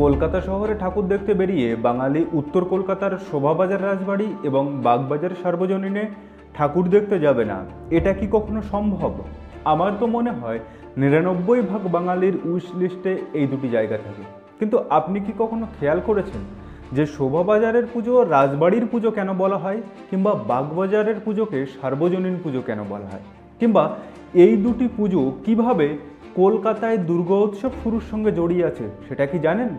কলকাতা শহরে ঠাকুর দেখতে বেরিয়ে বাঙালি উত্তর কলকাতার শোভাবাজার রাজবাড়ি এবং বাগবাজার সার্বজনীনে ঠাকুর দেখতে যাবে না, এটা কি কখনো সম্ভব? আমার তো মনে হয় ৯৯% বাঙালির উইশ লিস্টে এই দুটি জায়গা থাকে। কিন্তু আপনি কি কখনো খেয়াল করেছেন যে শোভাবাজারের পুজো রাজবাড়ির পুজো কেন বলা হয়, কিংবা বাগবাজারের পুজোকে সার্বজনীন পুজো কেন বলা হয়, কিংবা এই দুটি পুজো কিভাবে কলকাতায় দুর্গা উৎসব শুরুর সঙ্গে জড়িয়ে আছে সেটা কি জানেন?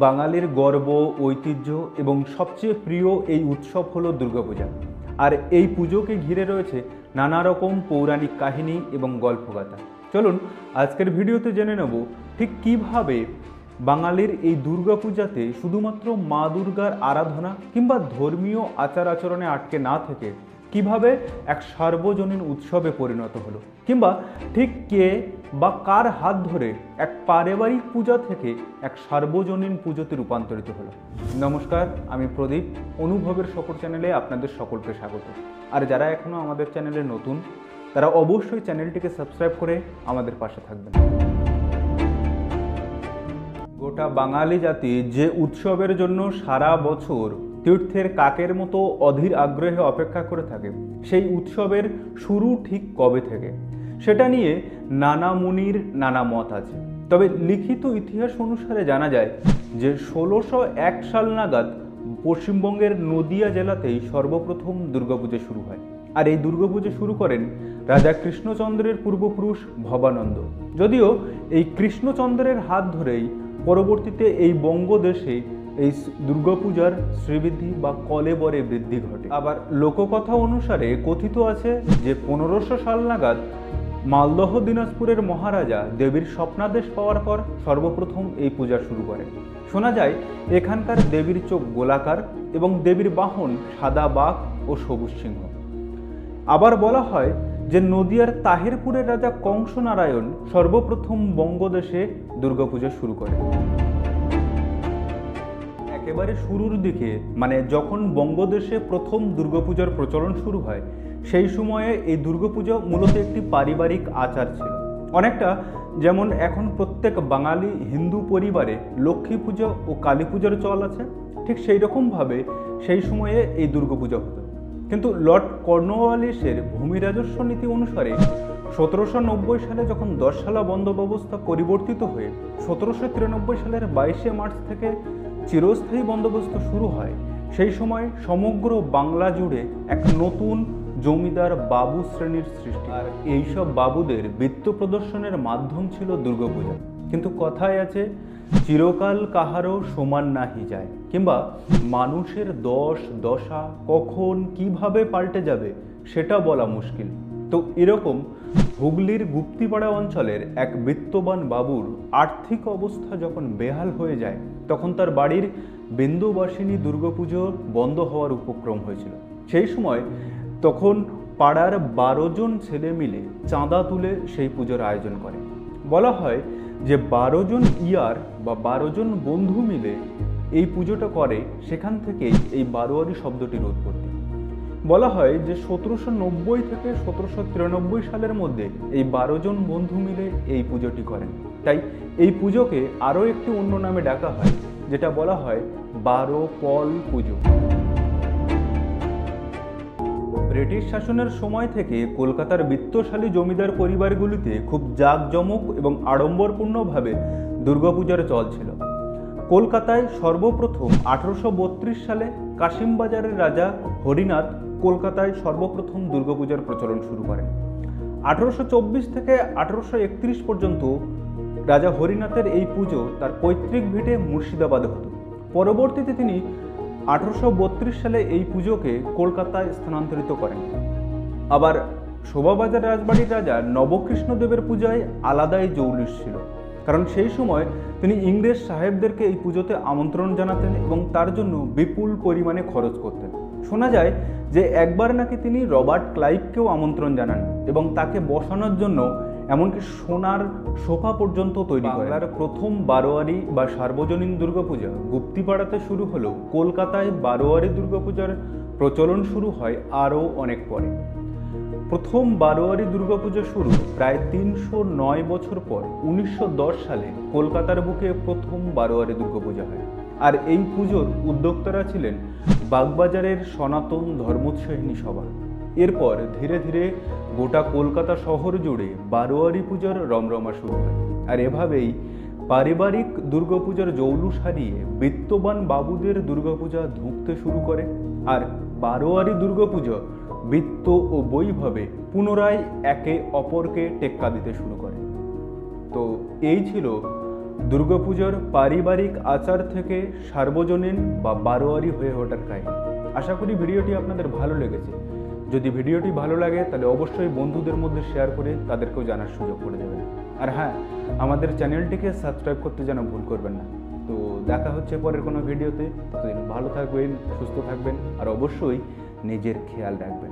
বাঙালির গর্ব, ঐতিহ্য এবং সবচেয়ে প্রিয় এই উৎসব হলো দুর্গাপূজা। আর এই পুজোকে ঘিরে রয়েছে নানা রকম পৌরাণিক কাহিনী এবং গল্পগাথা। চলুন আজকের ভিডিওতে জেনে নেব ঠিক কিভাবে বাঙালির এই দুর্গাপূজাতে শুধুমাত্র মা দুর্গার আরাধনা কিংবা ধর্মীয় আচার আচরণে আটকে না থেকে কিভাবে এক সার্বজনীন উৎসবে পরিণত হলো, কিংবা ঠিক কে বা কার হাত ধরে এক পারিবারিক পূজা থেকে এক সার্বজনীন পুজোতে রূপান্তরিত হলো। নমস্কার, আমি প্রদীপ, অনুভবের সকল চ্যানেলে আপনাদের সকলকে স্বাগত। আর যারা এখনও আমাদের চ্যানেলে নতুন, তারা অবশ্যই চ্যানেলটিকে সাবস্ক্রাইব করে আমাদের পাশে থাকবেন। গোটা বাঙালি জাতি যে উৎসবের জন্য সারা বছর তীর্থের কাকের মতো অধীর আগ্রহে অপেক্ষা করে থাকে, সেই উৎসবের শুরু ঠিক কবে থেকে সেটা নিয়ে নানা মুনির নানা মত আছে। তবে লিখিত ইতিহাস অনুসারে জানা যায় যে ১৬০১ সাল নাগাদ পশ্চিমবঙ্গের নদিয়া জেলাতেই সর্বপ্রথম দুর্গাপুজো শুরু হয়। আর এই দুর্গাপুজো শুরু করেন রাজা কৃষ্ণচন্দ্রের পূর্বপুরুষ ভবানন্দ। যদিও এই কৃষ্ণচন্দ্রের হাত ধরেই পরবর্তীতে এই বঙ্গদেশে এই দুর্গাপূজার শ্রীবৃদ্ধি বা কলেবরে বৃদ্ধি ঘটে। আবার লোককথা অনুসারে কথিত আছে যে ১৫০০ সাল নাগাদ মালদহ দিনাজপুরের মহারাজা দেবীর স্বপ্নাদেশ পাওয়ার পর সর্বপ্রথম এই পূজা শুরু করেন। শোনা যায় এখানকার দেবীর চোখ গোলাকার এবং দেবীর বাহন সাদা বাঘ ও সবুজ সিংহ। আবার বলা হয় যে নদিয়ার তাহিরপুরের রাজা কংস নারায়ণ সর্বপ্রথম বঙ্গদেশে দুর্গাপূজা শুরু করেন। একেবারে শুরুর দিকে, মানে যখন বঙ্গদেশে প্রথম দুর্গাপূজার প্রচলন শুরু হয়, সেই সময়ে এই দুর্গাপূজা মূলত একটি পারিবারিক আচার ছিল। অনেকটা যেমন এখন প্রত্যেক বাঙালি হিন্দু পরিবারে লক্ষ্মী পুজো ও কালী পূজার চল আছে, ঠিক সেই রকমভাবে সেই সময়ে এই দুর্গাপূজা হতো। কিন্তু লর্ড কর্নওয়ালিসের ভূমি রাজস্ব নীতি অনুসারে ১৭৯০ সালে যখন ১০ সালা বন্দোবস্ত পরিবর্তিত হয়ে ১৭৯৩ সালের ২২শে মার্চ থেকে চিরস্থায়ী বন্দোবস্ত শুরু হয়, সেই সময় সমগ্র বাংলা জুড়ে এক নতুন জমিদার বাবু শ্রেণীর সৃষ্টি। আর এইসব বাবুদের বৃত্ত প্রদর্শনের মাধ্যম ছিল দুর্গাপূজা। কিন্তু কথায় আছে, চিরকাল কাহারও সমান নাহি যায়, কিংবা মানুষের দশ দশা কখন কিভাবে পাল্টে যাবে সেটা বলা মুশকিল। তো এরকম হুগলির গুপ্তিপাড়া অঞ্চলের এক বিত্তবান বাবুর আর্থিক অবস্থা যখন বেহাল হয়ে যায়, তখন তার বাড়ির বিন্দুবাসিনী দুর্গাপুজো বন্ধ হওয়ার উপক্রম হয়েছিল। সেই সময় তখন পাড়ার ১২ জন ছেলে মিলে চাঁদা তুলে সেই পুজোর আয়োজন করে। বলা হয় যে ১২ জন ইয়ার বা ১২ জন বন্ধু মিলে এই পুজোটা করে, সেখান থেকেই এই বারোয়ারি শব্দটির উৎপত্তি। বলা হয় যে ১৭৯০ থেকে ১৭৯৩ সালের মধ্যে এই ১২ জন বন্ধু মিলে এই পুজোটি করেন। তাই এই পুজোকে আরও একটি অন্য নামে ডাকা হয়, যেটা বলা হয় ১২ পল পুজো। ব্রিটিশ শাসনের সময় থেকে কলকাতার বিত্তশালী জমিদার পরিবারগুলিতে খুব জাঁকজমক এবং আড়ম্বরপূর্ণভাবে দুর্গাপূজার চল ছিল। কলকাতায় সর্বপ্রথম ১৮৩২ সালে কাশিমবাজারের রাজা হরিনাথ কলকাতায় সর্বপ্রথম দুর্গাপূজার প্রচলন শুরু করেন। ১৮২৪ থেকে ১৮৩১ পর্যন্ত রাজা হরিনাথের এই পুজো তার পৈতৃক ভিটে মুর্শিদাবাদে হতো। পরবর্তীতে তিনি ১৮৩২ সালে এই পুজোকে কলকাতায় স্থানান্তরিত করেন। আবার শোভাবাজার রাজবাড়ির রাজা নবকৃষ্ণদেবের পূজায় আলাদাই জৌলুস ছিল, কারণ সেই সময় তিনি ইংরেজ সাহেবদেরকে এই পুজোতে আমন্ত্রণ জানাতেন এবং তার জন্য বিপুল পরিমাণে খরচ করতেন। শোনা যায় যে একবার নাকি তিনি রবার্ট ক্লাইভকেও আমন্ত্রণ জানান এবং তাকে বসানোর জন্য এমনকি সোনার সোফা পর্যন্ত তৈরি করেন। বাংলার প্রথম বারোয়ারি বা সার্বজনীন দুর্গাপূজা গুপ্তিপাড়াতে শুরু হলেও কলকাতায় বারোয়ারি দুর্গাপূজার প্রচলন শুরু হয় আরও অনেক পরে। প্রথম বারোয়ারি দুর্গাপূজা শুরু প্রায় 309 বছর পর 1910 সালে কলকাতার বুকে প্রথম বারোয়ারি দুর্গাপূজা হয়। আর এই পুজোর উদ্যোক্তারা ছিলেন বাগবাজারের সনাতন ধর্মোৎসাহিনী সভা। এরপর ধীরে ধীরে গোটা কলকাতা শহর জুড়ে বারোয়ারি পূজার রমরমা শুরু হয়। আর এভাবেই পারিবারিক দুর্গাপূজার জৌলুস হারিয়ে বিত্তবান বাবুদের দুর্গাপূজা ধুঁকতে শুরু করে। আর বারোয়ারি দুর্গাপূজা বিত্ত ও বৈভবে পুনরায় একে অপরকে টেক্কা দিতে শুরু করে। তো এই ছিল দুর্গাপূজার পারিবারিক আচার থেকে সার্বজনীন বা বারোয়ারি হয়ে ওঠার কাহিনী। আশা করি ভিডিওটি আপনাদের ভালো লেগেছে। যদি ভিডিওটি ভালো লাগে তাহলে অবশ্যই বন্ধুদের মধ্যে শেয়ার করে তাদেরকেও জানার সুযোগ করে দেবেন। আর হ্যাঁ, আমাদের চ্যানেলটিকে সাবস্ক্রাইব করতে যেন ভুল করবেন না। তো দেখা হচ্ছে পরের কোনো ভিডিওতে। ততদিন ভালো থাকবেন, সুস্থ থাকবেন আর অবশ্যই নিজের খেয়াল রাখবেন।